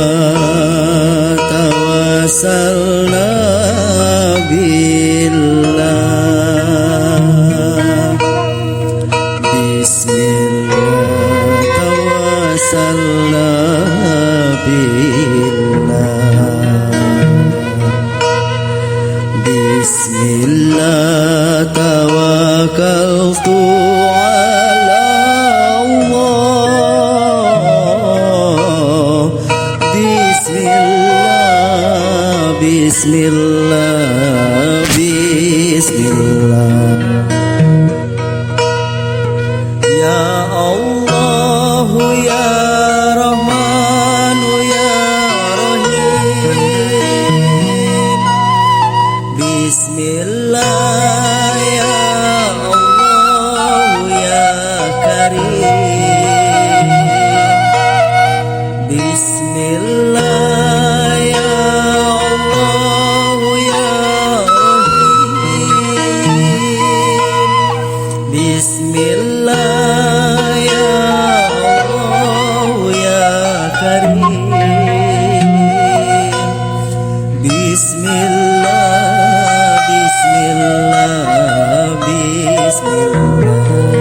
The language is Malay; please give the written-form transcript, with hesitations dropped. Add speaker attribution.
Speaker 1: Bismillah tawassalna billah. Bismillah tawassalna billah. Bismillah tawakkaltu ala Allah. Bismillah, bismillah, bismillah. Ya Allah, ya Rahman, ya Rahim. Bismillah ya Allah ya Karim. Bismillah ya Allah ya Rahim. Bismillah ya Allah ya Karim. Bismillah, bismillah, bismillah.